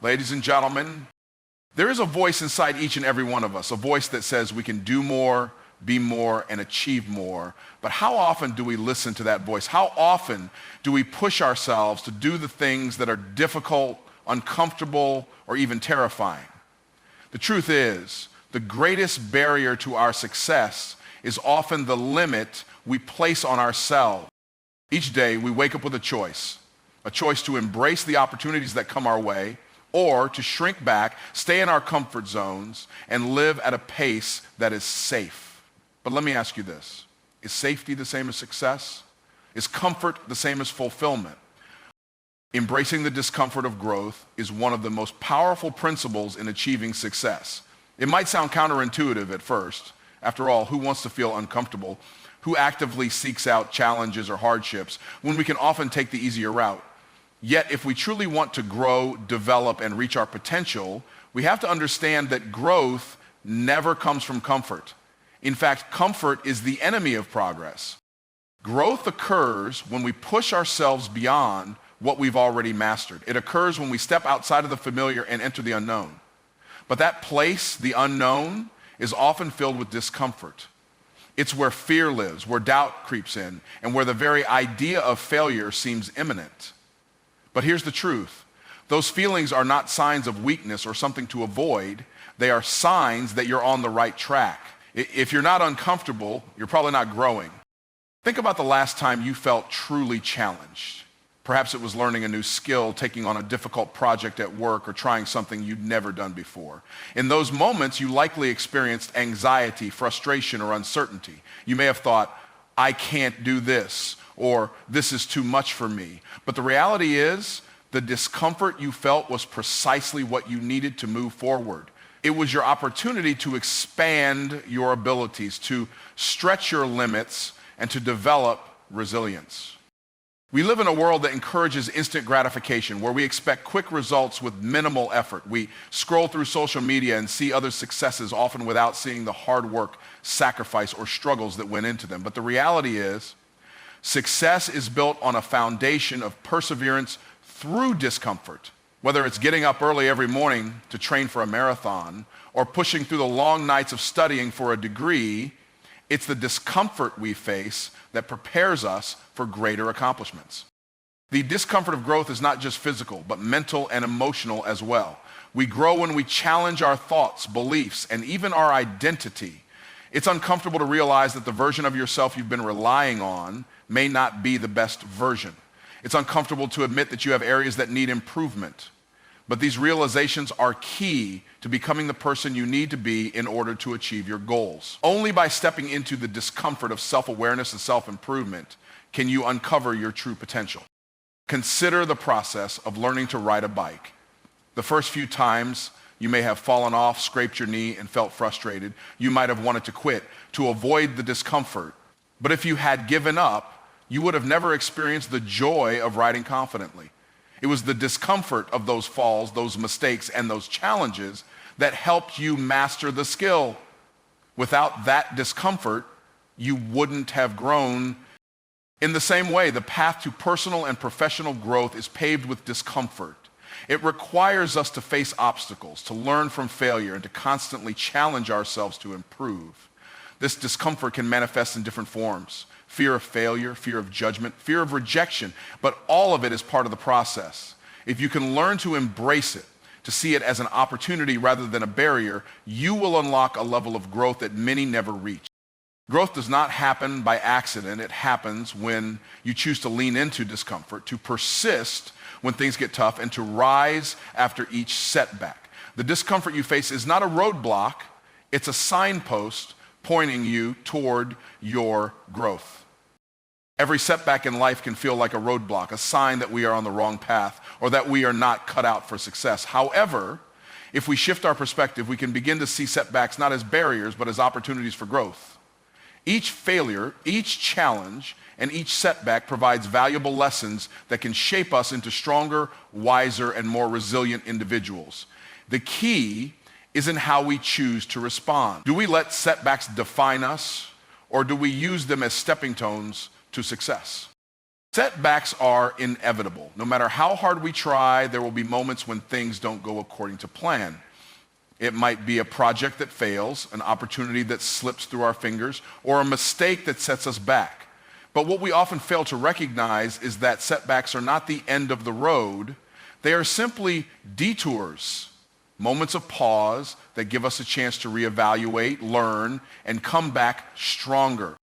Ladies and gentlemen, there is a voice inside each and every one of us, a voice that says we can do more, be more, and achieve more. But how often do we listen to that voice? How often do we push ourselves to do the things that are difficult, uncomfortable, or even terrifying? The truth is, the greatest barrier to our success is often the limit we place on ourselves. Each day we wake up with a choice to embrace the opportunities that come our way, or to shrink back, stay in our comfort zones, and live at a pace that is safe. But let me ask you this. Is safety the same as success? Is comfort the same as fulfillment? Embracing the discomfort of growth is one of the most powerful principles in achieving success. It might sound counterintuitive at first. After all, who wants to feel uncomfortable? Who actively seeks out challenges or hardships when we can often take the easier route? Yet, if we truly want to grow, develop, and reach our potential, we have to understand that growth never comes from comfort. In fact, comfort is the enemy of progress. Growth occurs when we push ourselves beyond what we've already mastered. It occurs when we step outside of the familiar and enter the unknown. But that place, the unknown, is often filled with discomfort. It's where fear lives, where doubt creeps in, and where the very idea of failure seems imminent. But here's the truth. Those feelings are not signs of weakness or something to avoid. They are signs that you're on the right track. If you're not uncomfortable, you're probably not growing. Think about the last time you felt truly challenged. Perhaps it was learning a new skill, taking on a difficult project at work, or trying something you'd never done before. In those moments, you likely experienced anxiety, frustration, or uncertainty. You may have thought, I can't do this, or this is too much for me. But the reality is, the discomfort you felt was precisely what you needed to move forward. It was your opportunity to expand your abilities, to stretch your limits, and to develop resilience. We live in a world that encourages instant gratification, where we expect quick results with minimal effort. We scroll through social media and see others' successes, often without seeing the hard work, sacrifice, or struggles that went into them. But the reality is, success is built on a foundation of perseverance through discomfort. Whether it's getting up early every morning to train for a marathon, or pushing through the long nights of studying for a degree, it's the discomfort we face that prepares us for greater accomplishments. The discomfort of growth is not just physical, but mental and emotional as well. We grow when we challenge our thoughts, beliefs, and even our identity. It's uncomfortable to realize that the version of yourself you've been relying on may not be the best version. It's uncomfortable to admit that you have areas that need improvement. But these realizations are key to becoming the person you need to be in order to achieve your goals. Only by stepping into the discomfort of self-awareness and self-improvement can you uncover your true potential. Consider the process of learning to ride a bike. The first few times you may have fallen off, scraped your knee, and felt frustrated. You might have wanted to quit to avoid the discomfort. But if you had given up, you would have never experienced the joy of riding confidently. It was the discomfort of those falls, those mistakes, and those challenges that helped you master the skill. Without that discomfort, you wouldn't have grown. In the same way, the path to personal and professional growth is paved with discomfort. It requires us to face obstacles, to learn from failure, and to constantly challenge ourselves to improve. This discomfort can manifest in different forms: fear of failure, fear of judgment, fear of rejection, but all of it is part of the process. If you can learn to embrace it, to see it as an opportunity rather than a barrier, you will unlock a level of growth that many never reach. Growth does not happen by accident. It happens when you choose to lean into discomfort, to persist when things get tough, and to rise after each setback. The discomfort you face is not a roadblock, it's a signpost pointing you toward your growth. Every setback in life can feel like a roadblock, a sign that we are on the wrong path or that we are not cut out for success. However, if we shift our perspective, we can begin to see setbacks not as barriers, but as opportunities for growth. Each failure, each challenge, and each setback provides valuable lessons that can shape us into stronger, wiser, and more resilient individuals. The key is in how we choose to respond. Do we let setbacks define us, or do we use them as stepping stones to success? Setbacks are inevitable. No matter how hard we try, there will be moments when things don't go according to plan. It might be a project that fails, an opportunity that slips through our fingers, or a mistake that sets us back. But what we often fail to recognize is that setbacks are not the end of the road. They are simply detours, moments of pause that give us a chance to reevaluate, learn, and come back stronger.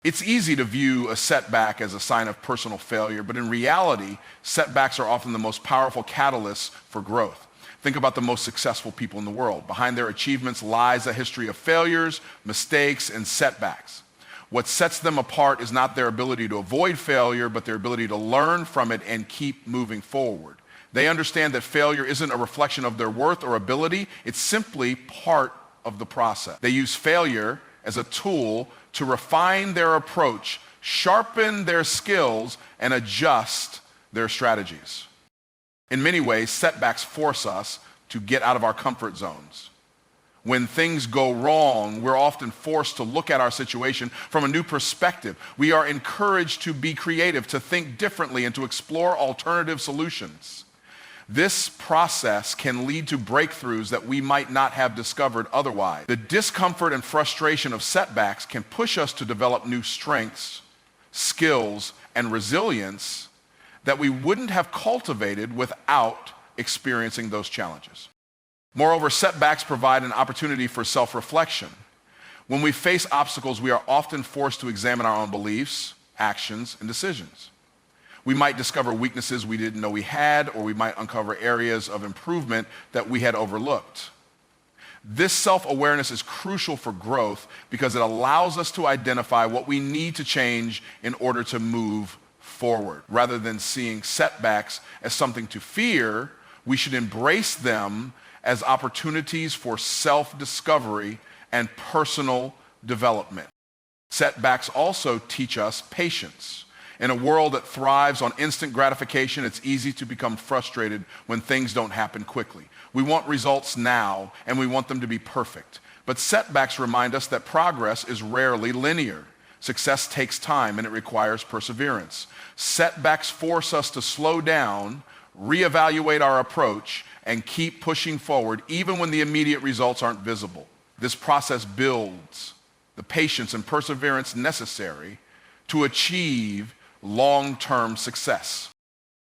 It's easy to view a setback as a sign of personal failure, but in reality, setbacks are often the most powerful catalysts for growth. Think about the most successful people in the world. Behind their achievements lies a history of failures, mistakes, and setbacks. What sets them apart is not their ability to avoid failure, but their ability to learn from it and keep moving forward. They understand that failure isn't a reflection of their worth or ability, it's simply part of the process. They use failure as a tool to refine their approach, sharpen their skills, and adjust their strategies. In many ways, setbacks force us to get out of our comfort zones. When things go wrong, we're often forced to look at our situation from a new perspective. We are encouraged to be creative, to think differently, and to explore alternative solutions. This process can lead to breakthroughs that we might not have discovered otherwise. The discomfort and frustration of setbacks can push us to develop new strengths, skills, and resilience that we wouldn't have cultivated without experiencing those challenges. Moreover, setbacks provide an opportunity for self-reflection. When we face obstacles, we are often forced to examine our own beliefs, actions, and decisions. We might discover weaknesses we didn't know we had, or we might uncover areas of improvement that we had overlooked. This self-awareness is crucial for growth because it allows us to identify what we need to change in order to move forward. Rather than seeing setbacks as something to fear, we should embrace them as opportunities for self-discovery and personal development. Setbacks also teach us patience. In a world that thrives on instant gratification, it's easy to become frustrated when things don't happen quickly. We want results now, and we want them to be perfect. But setbacks remind us that progress is rarely linear. Success takes time, and it requires perseverance. Setbacks force us to slow down, reevaluate our approach, and keep pushing forward even when the immediate results aren't visible. This process builds the patience and perseverance necessary to achieve long-term success.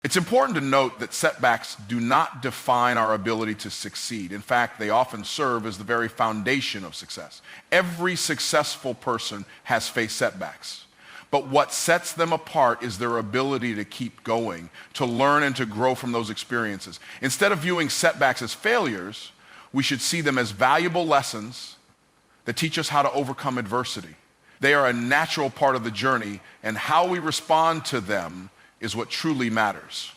It's important to note that setbacks do not define our ability to succeed. In fact, they often serve as the very foundation of success. Every successful person has faced setbacks. But what sets them apart is their ability to keep going, to learn and to grow from those experiences. Instead of viewing setbacks as failures, we should see them as valuable lessons that teach us how to overcome adversity. They are a natural part of the journey, and how we respond to them is what truly matters.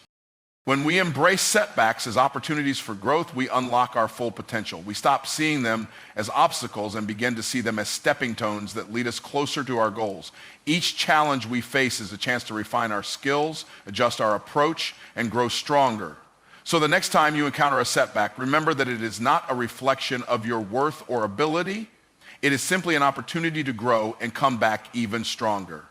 When we embrace setbacks as opportunities for growth, we unlock our full potential. We stop seeing them as obstacles and begin to see them as stepping stones that lead us closer to our goals. Each challenge we face is a chance to refine our skills, adjust our approach, and grow stronger. So the next time you encounter a setback, remember that it is not a reflection of your worth or ability. It is simply an opportunity to grow and come back even stronger.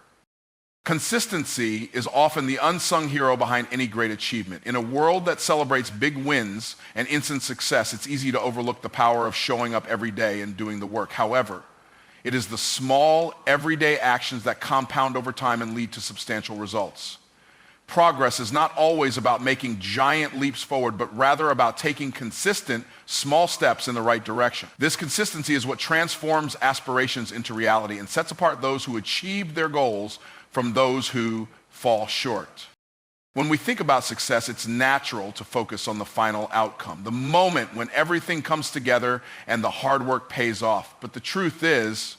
Consistency is often the unsung hero behind any great achievement. In a world that celebrates big wins and instant success, it's easy to overlook the power of showing up every day and doing the work. However, it is the small, everyday actions that compound over time and lead to substantial results. Progress is not always about making giant leaps forward, but rather about taking consistent, small steps in the right direction. This consistency is what transforms aspirations into reality and sets apart those who achieve their goals from those who fall short. When we think about success, it's natural to focus on the final outcome, the moment when everything comes together and the hard work pays off. But the truth is,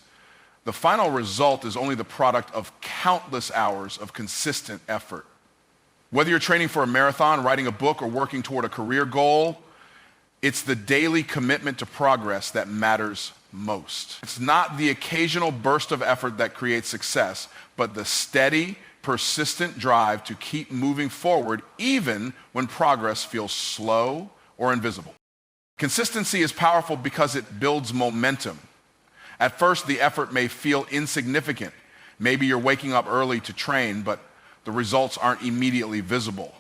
the final result is only the product of countless hours of consistent effort. Whether you're training for a marathon, writing a book, or working toward a career goal, it's the daily commitment to progress that matters most. It's not the occasional burst of effort that creates success, but the steady, persistent drive to keep moving forward even when progress feels slow or invisible. Consistency is powerful because it builds momentum. At first, the effort may feel insignificant. Maybe you're waking up early to train, but the results aren't immediately visible.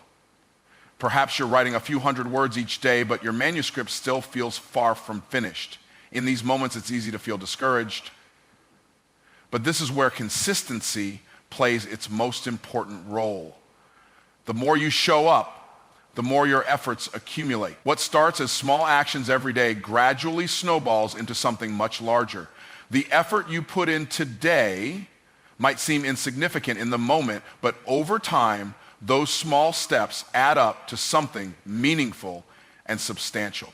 Perhaps you're writing a few hundred words each day, but your manuscript still feels far from finished. In these moments, it's easy to feel discouraged. But this is where consistency plays its most important role. The more you show up, the more your efforts accumulate. What starts as small actions every day gradually snowballs into something much larger. The effort you put in today might seem insignificant in the moment, but over time, those small steps add up to something meaningful and substantial.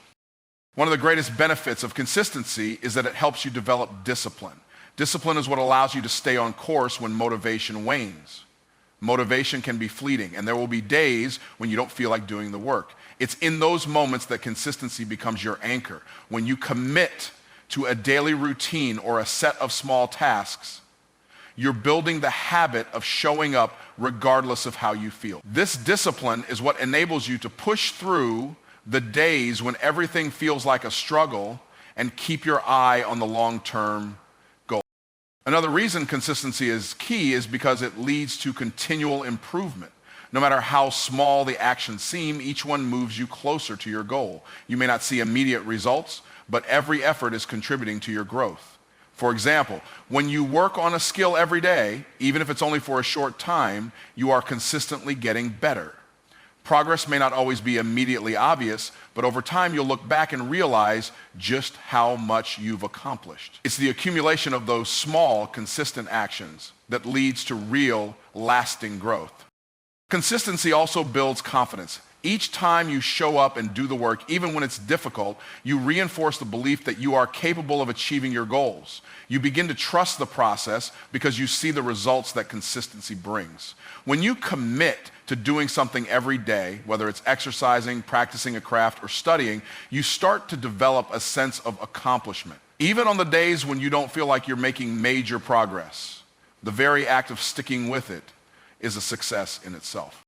One of the greatest benefits of consistency is that it helps you develop discipline. Discipline is what allows you to stay on course when motivation wanes. Motivation can be fleeting, and there will be days when you don't feel like doing the work. It's in those moments that consistency becomes your anchor. When you commit to a daily routine or a set of small tasks, you're building the habit of showing up regardless of how you feel. This discipline is what enables you to push through the days when everything feels like a struggle and keep your eye on the long-term goal. Another reason consistency is key is because it leads to continual improvement. No matter how small the actions seem, each one moves you closer to your goal. You may not see immediate results, but every effort is contributing to your growth. For example, when you work on a skill every day, even if it's only for a short time, you are consistently getting better. Progress may not always be immediately obvious, but over time you'll look back and realize just how much you've accomplished. It's the accumulation of those small, consistent actions that leads to real, lasting growth. Consistency also builds confidence. Each time you show up and do the work, even when it's difficult, you reinforce the belief that you are capable of achieving your goals. You begin to trust the process because you see the results that consistency brings. When you commit to doing something every day, whether it's exercising, practicing a craft, or studying, you start to develop a sense of accomplishment. Even on the days when you don't feel like you're making major progress, the very act of sticking with it is a success in itself.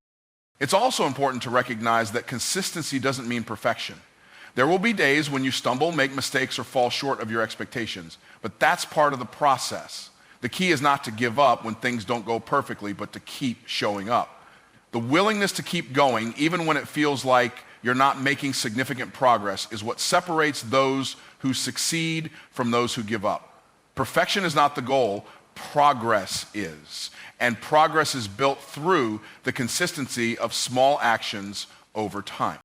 It's also important to recognize that consistency doesn't mean perfection. There will be days when you stumble, make mistakes, or fall short of your expectations, but that's part of the process. The key is not to give up when things don't go perfectly, but to keep showing up. The willingness to keep going, even when it feels like you're not making significant progress, is what separates those who succeed from those who give up. Perfection is not the goal, progress is. And progress is built through the consistency of small actions over time.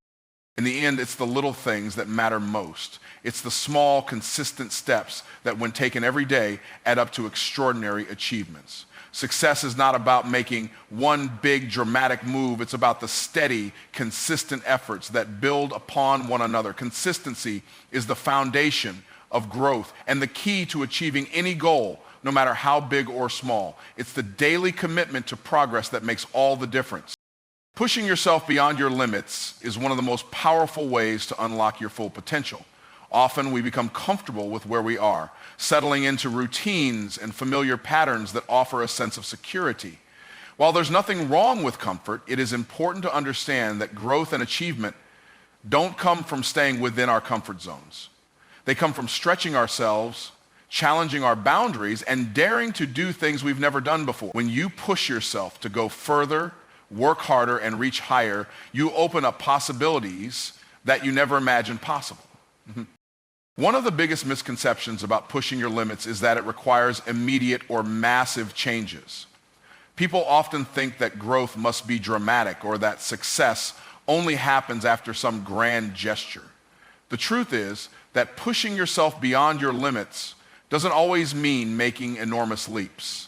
In the end, it's the little things that matter most. It's the small, consistent steps that, when taken every day, add up to extraordinary achievements. Success is not about making one big, dramatic move. It's about the steady, consistent efforts that build upon one another. Consistency is the foundation of growth and the key to achieving any goal, no matter how big or small. It's the daily commitment to progress that makes all the difference. Pushing yourself beyond your limits is one of the most powerful ways to unlock your full potential. Often we become comfortable with where we are, settling into routines and familiar patterns that offer a sense of security. While there's nothing wrong with comfort, it is important to understand that growth and achievement don't come from staying within our comfort zones. They come from stretching ourselves, challenging our boundaries, and daring to do things we've never done before. When you push yourself to go further, work harder, and reach higher, you open up possibilities that you never imagined possible. One of the biggest misconceptions about pushing your limits is that it requires immediate or massive changes. People often think that growth must be dramatic or that success only happens after some grand gesture. The truth is that pushing yourself beyond your limits doesn't always mean making enormous leaps.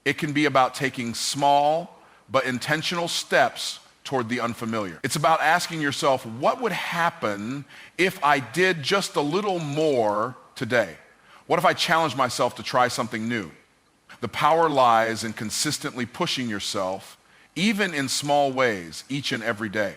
It can be about taking small but intentional steps toward the unfamiliar. It's about asking yourself, what would happen if I did just a little more today? What if I challenged myself to try something new? The power lies in consistently pushing yourself, even in small ways, each and every day.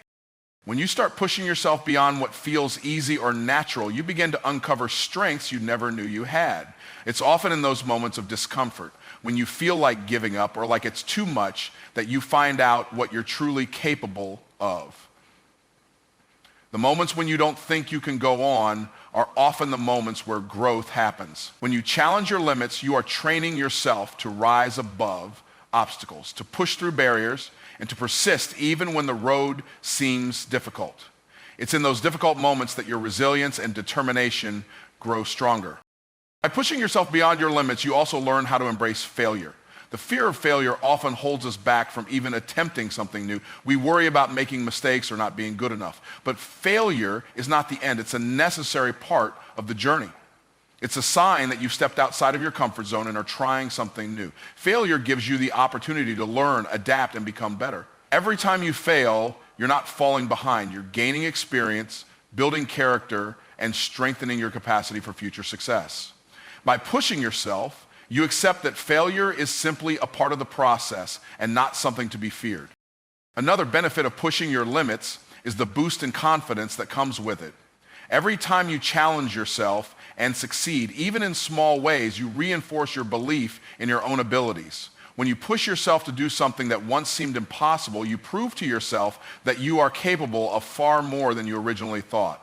When you start pushing yourself beyond what feels easy or natural, you begin to uncover strengths you never knew you had. It's often in those moments of discomfort, when you feel like giving up or like it's too much, that you find out what you're truly capable of. The moments when you don't think you can go on are often the moments where growth happens. When you challenge your limits, you are training yourself to rise above obstacles, to push through barriers, and to persist even when the road seems difficult. It's in those difficult moments that your resilience and determination grow stronger. By pushing yourself beyond your limits, you also learn how to embrace failure. The fear of failure often holds us back from even attempting something new. We worry about making mistakes or not being good enough. But failure is not the end. It's a necessary part of the journey. It's a sign that you've stepped outside of your comfort zone and are trying something new. Failure gives you the opportunity to learn, adapt, and become better. Every time you fail, you're not falling behind. You're gaining experience, building character, and strengthening your capacity for future success. By pushing yourself, you accept that failure is simply a part of the process and not something to be feared. Another benefit of pushing your limits is the boost in confidence that comes with it. Every time you challenge yourself and succeed, even in small ways, you reinforce your belief in your own abilities. When you push yourself to do something that once seemed impossible, you prove to yourself that you are capable of far more than you originally thought.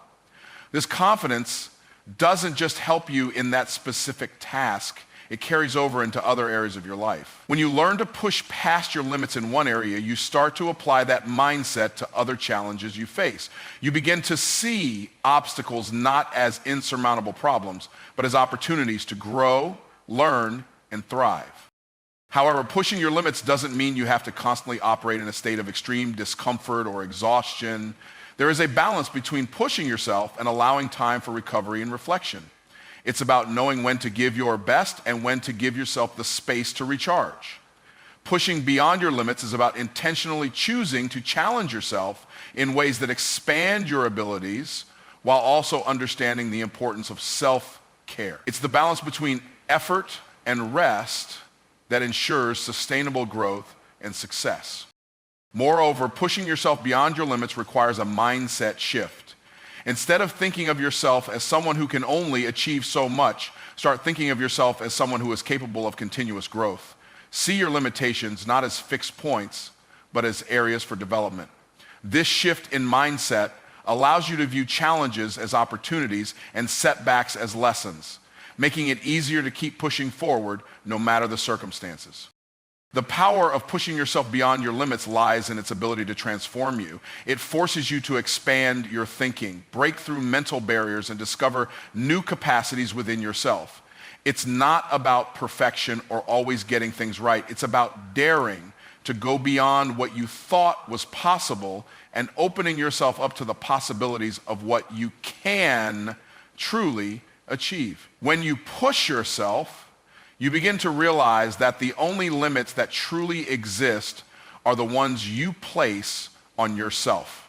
This confidence doesn't just help you in that specific task, it carries over into other areas of your life. When you learn to push past your limits in one area, you start to apply that mindset to other challenges you face. You begin to see obstacles not as insurmountable problems, but as opportunities to grow, learn, and thrive. However, pushing your limits doesn't mean you have to constantly operate in a state of extreme discomfort or exhaustion. There is a balance between pushing yourself and allowing time for recovery and reflection. It's about knowing when to give your best and when to give yourself the space to recharge. Pushing beyond your limits is about intentionally choosing to challenge yourself in ways that expand your abilities while also understanding the importance of self-care. It's the balance between effort and rest that ensures sustainable growth and success. Moreover, pushing yourself beyond your limits requires a mindset shift. Instead of thinking of yourself as someone who can only achieve so much, start thinking of yourself as someone who is capable of continuous growth. See your limitations not as fixed points, but as areas for development. This shift in mindset allows you to view challenges as opportunities and setbacks as lessons, making it easier to keep pushing forward no matter the circumstances. The power of pushing yourself beyond your limits lies in its ability to transform you. It forces you to expand your thinking, break through mental barriers, and discover new capacities within yourself. It's not about perfection or always getting things right. It's about daring to go beyond what you thought was possible and opening yourself up to the possibilities of what you can truly achieve. When you push yourself, you begin to realize that the only limits that truly exist are the ones you place on yourself.